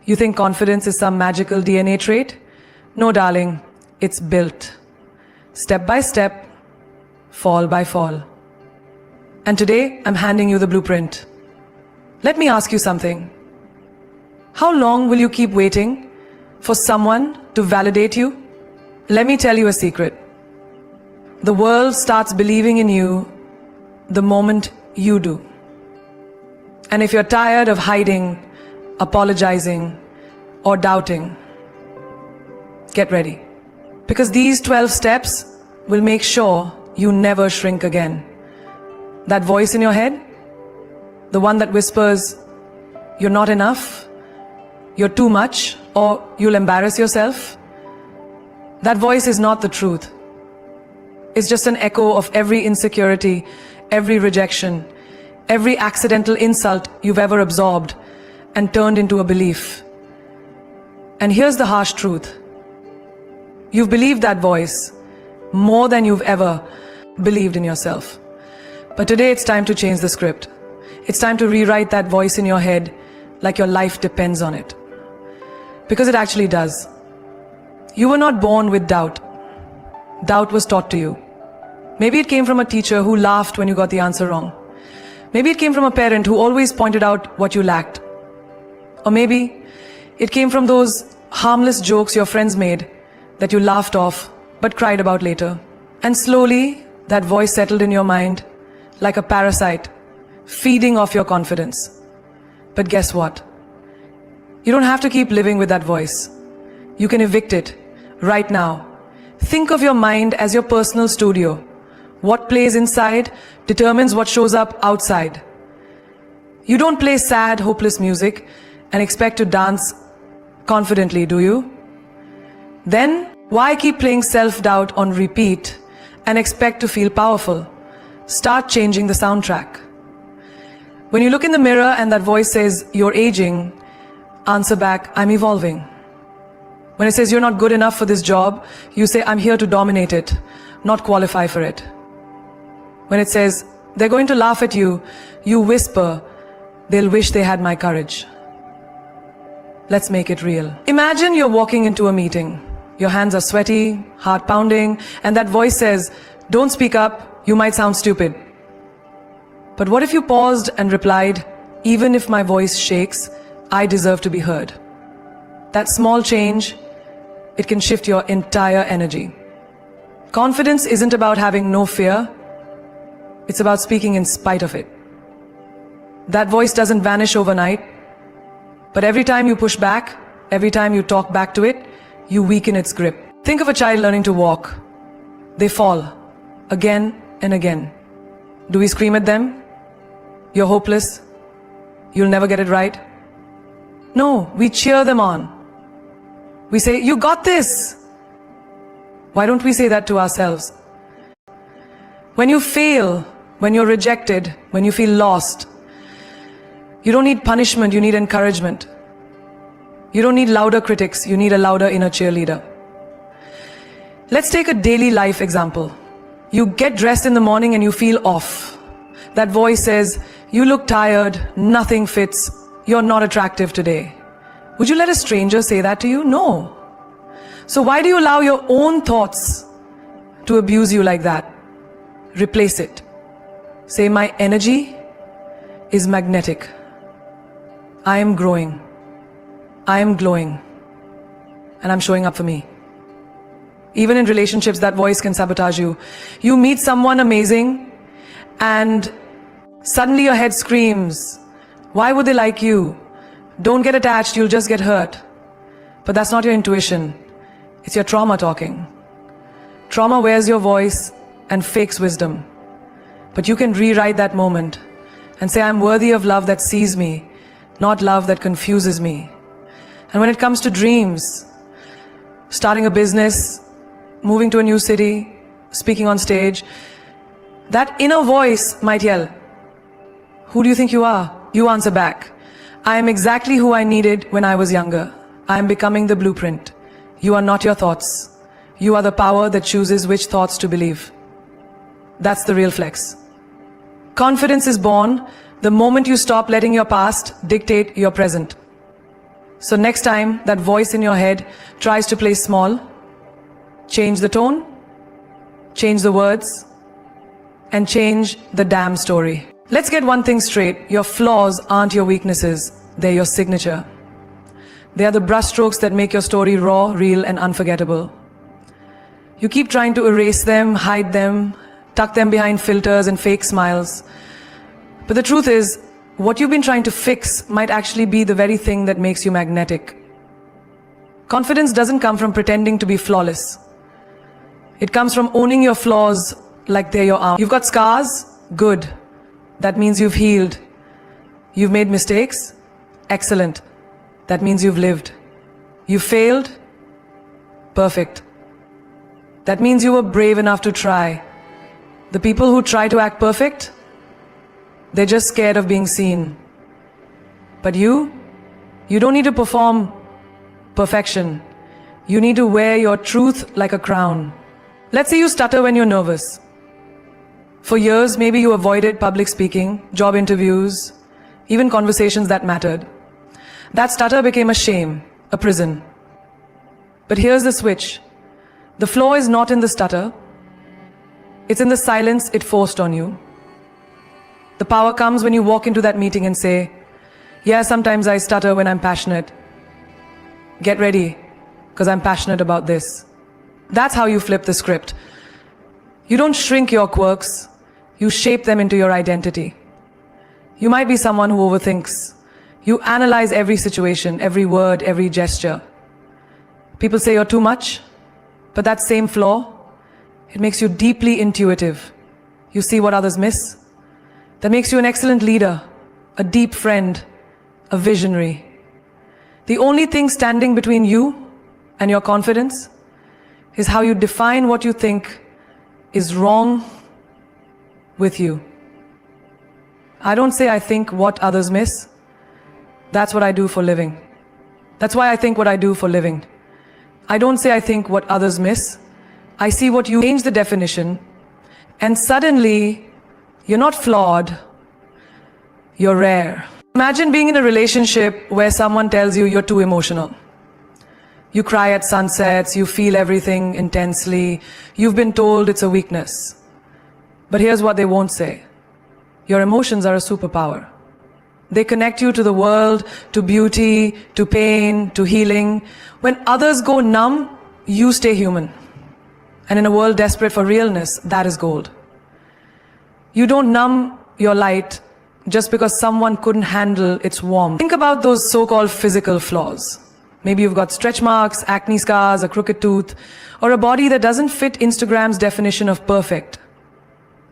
You think confidence is some magical DNA trait? No, darling, it's built. Step by step, fall by fall. And today, I'm handing you the blueprint. Let me ask you something. How long will you keep waiting for someone to validate you? Let me tell you a secret. The world starts believing in you the moment you do. And if you're tired of hiding, apologizing, or doubting, get ready. Because these 12 steps will make sure you never shrink again. That voice in your head, the one that whispers, you're not enough, you're too much, or you'll embarrass yourself, that voice is not the truth. It's just an echo of every insecurity, every rejection, every accidental insult you've ever absorbed and turned into a belief. And here's the harsh truth. You've believed that voice more than you've ever believed in yourself. But today it's time to change the script. It's time to rewrite that voice in your head like your life depends on it. Because it actually does. You were not born with doubt. Doubt was taught to you. Maybe it came from a teacher who laughed when you got the answer wrong. Maybe it came from a parent who always pointed out what you lacked. Or maybe it came from those harmless jokes your friends made that you laughed off but cried about later. And slowly, that voice settled in your mind like a parasite, feeding off your confidence. But guess what? You don't have to keep living with that voice. You can evict it right now. Think of your mind as your personal studio. What plays inside determines what shows up outside. You don't play sad, hopeless music and expect to dance confidently, do you? Then why keep playing self-doubt on repeat and expect to feel powerful? Start changing the soundtrack. When you look in the mirror and that voice says, you're aging, answer back, I'm evolving. When it says you're not good enough for this job, you say, I'm here to dominate it, not qualify for it. When it says, they're going to laugh at you, you whisper, they'll wish they had my courage. Let's make it real. Imagine you're walking into a meeting. Your hands are sweaty, heart pounding, and that voice says, don't speak up, you might sound stupid. But what if you paused and replied, even if my voice shakes, I deserve to be heard? That small change, it can shift your entire energy. Confidence isn't about having no fear. It's about speaking in spite of it. That voice doesn't vanish overnight, but every time you push back, every time you talk back to it, you weaken its grip. Think of a child learning to walk. They fall again and again. Do we scream at them? You're hopeless. You'll never get it right. No, we cheer them on. We say, you got this. Why don't we say that to ourselves? When you fail, when you're rejected, when you feel lost, you don't need punishment, you need encouragement. You don't need louder critics, you need a louder inner cheerleader. Let's take a daily life example. You get dressed in the morning and you feel off. That voice says, you look tired, nothing fits, you're not attractive today. Would you let a stranger say that to you? No. So why do you allow your own thoughts to abuse you like that? Replace it. Say, my energy is magnetic. I am growing. I am glowing. And I'm showing up for me. Even in relationships, that voice can sabotage you. You meet someone amazing and suddenly your head screams, why would they like you? Don't get attached, you'll just get hurt. But that's not your intuition. It's your trauma talking. Trauma wears your voice and fakes wisdom. But you can rewrite that moment and say, I'm worthy of love that sees me, not love that confuses me. And when it comes to dreams, starting a business, moving to a new city, speaking on stage, that inner voice might yell, who do you think you are? You answer back, I am exactly who I needed when I was younger. I am becoming the blueprint. You are not your thoughts. You are the power that chooses which thoughts to believe. That's the real flex. Confidence is born the moment you stop letting your past dictate your present. So next time that voice in your head tries to play small, change the tone, change the words, and change the damn story. Let's get one thing straight. Your flaws aren't your weaknesses. They're your signature. They are the brushstrokes that make your story raw, real, and unforgettable. You keep trying to erase them, hide them, tuck them behind filters and fake smiles. But the truth is, what you've been trying to fix might actually be the very thing that makes you magnetic. Confidence doesn't come from pretending to be flawless. It comes from owning your flaws like they're your arm. You've got scars? Good. That means you've healed. You've made mistakes? Excellent. That means you've lived. You failed? Perfect. That means you were brave enough to try. The people who try to act perfect, they're just scared of being seen. But you don't need to perform perfection. You need to wear your truth like a crown. Let's say you stutter when you're nervous. For years, maybe you avoided public speaking, job interviews, even conversations that mattered. That stutter became a shame, a prison. But here's the switch. The flaw is not in the stutter. It's in the silence it forced on you. The power comes when you walk into that meeting and say, yeah, sometimes I stutter when I'm passionate. Get ready, because I'm passionate about this. That's how you flip the script. You don't shrink your quirks, you shape them into your identity. You might be someone who overthinks. You analyze every situation, every word, every gesture. People say you're too much, but that same flaw, it makes you deeply intuitive. You see what others miss. That makes you an excellent leader, a deep friend, a visionary. The only thing standing between you and your confidence is how you define what you think is wrong with you. I don't say I think what others miss. That's what I do for living. That's why I think what I do for living. I don't say I think what others miss. I see what you change the definition, and suddenly you're not flawed, you're rare. Imagine being in a relationship where someone tells you you're too emotional. You cry at sunsets, you feel everything intensely, you've been told it's a weakness. But here's what they won't say. Your emotions are a superpower. They connect you to the world, to beauty, to pain, to healing. When others go numb, you stay human. And in a world desperate for realness, that is gold. You don't numb your light just because someone couldn't handle its warmth. Think about those so-called physical flaws. Maybe you've got stretch marks, acne scars, a crooked tooth, or a body that doesn't fit Instagram's definition of perfect.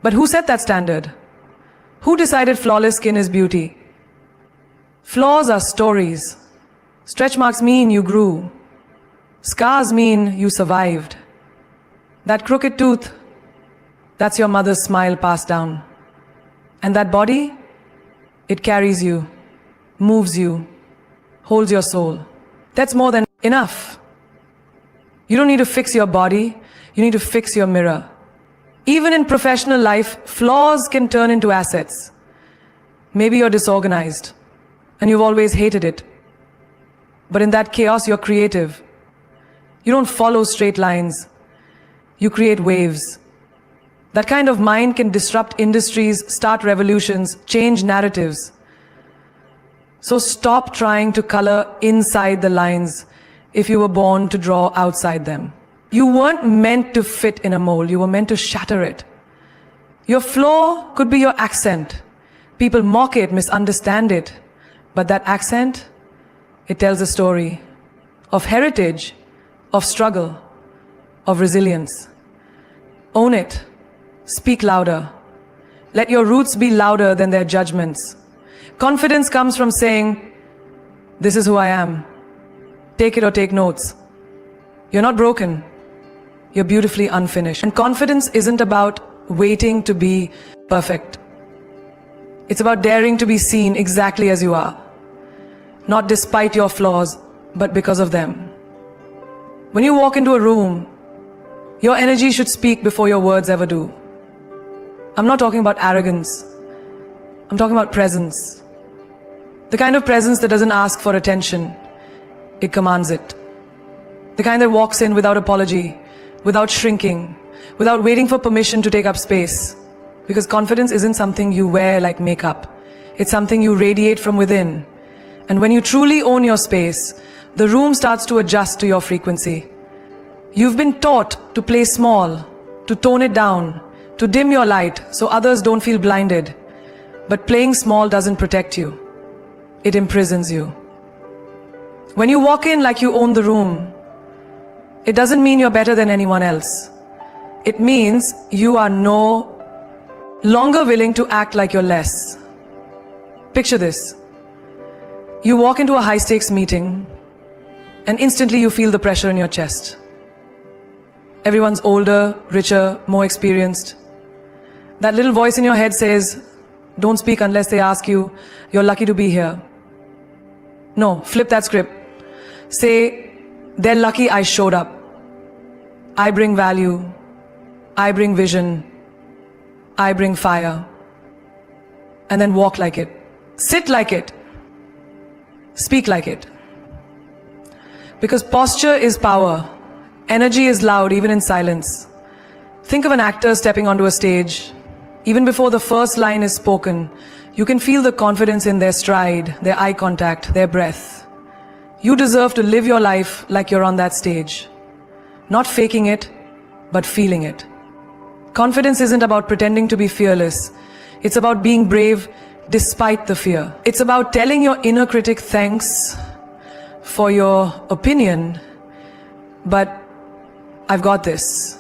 But who set that standard? Who decided flawless skin is beauty? Flaws are stories. Stretch marks mean you grew. Scars mean you survived. That crooked tooth, that's your mother's smile passed down. And that body, it carries you, moves you, holds your soul. That's more than enough. You don't need to fix your body, you need to fix your mirror. Even in professional life, flaws can turn into assets. Maybe you're disorganized, and you've always hated it. But in that chaos, you're creative. You don't follow straight lines. You create waves. That kind of mind can disrupt industries, start revolutions, change narratives. So stop trying to color inside the lines if you were born to draw outside them. You weren't meant to fit in a mold, you were meant to shatter it. Your flaw could be your accent. People mock it, misunderstand it. But that accent, it tells a story of heritage, of struggle, of resilience. Own it. Speak louder. Let your roots be louder than their judgments. Confidence comes from saying, this is who I am. Take it or take notes. You're not broken. You're beautifully unfinished. And confidence isn't about waiting to be perfect. It's about daring to be seen exactly as you are. Not despite your flaws, but because of them. When you walk into a room, your energy should speak before your words ever do. I'm not talking about arrogance. I'm talking about presence. The kind of presence that doesn't ask for attention. It commands it. The kind that walks in without apology, without shrinking, without waiting for permission to take up space. Because confidence isn't something you wear like makeup. It's something you radiate from within. And when you truly own your space, the room starts to adjust to your frequency. You've been taught to play small, to tone it down, to dim your light so others don't feel blinded. But playing small doesn't protect you. It imprisons you. When you walk in like you own the room, it doesn't mean you're better than anyone else. It means you are no longer willing to act like you're less. Picture this. You walk into a high-stakes meeting and instantly you feel the pressure in your chest. Everyone's older, richer, more experienced. That little voice in your head says, don't speak unless they ask you, you're lucky to be here. No, flip that script. Say, they're lucky I showed up. I bring value. I bring vision. I bring fire. And then walk like it. Sit like it. Speak like it. Because posture is power. Energy is loud even in silence. Think of an actor stepping onto a stage. Even before the first line is spoken, you can feel the confidence in their stride, their eye contact, their breath. You deserve to live your life like you're on that stage. Not faking it, but feeling it. Confidence isn't about pretending to be fearless. It's about being brave despite the fear. It's about telling your inner critic thanks for your opinion, but I've got this.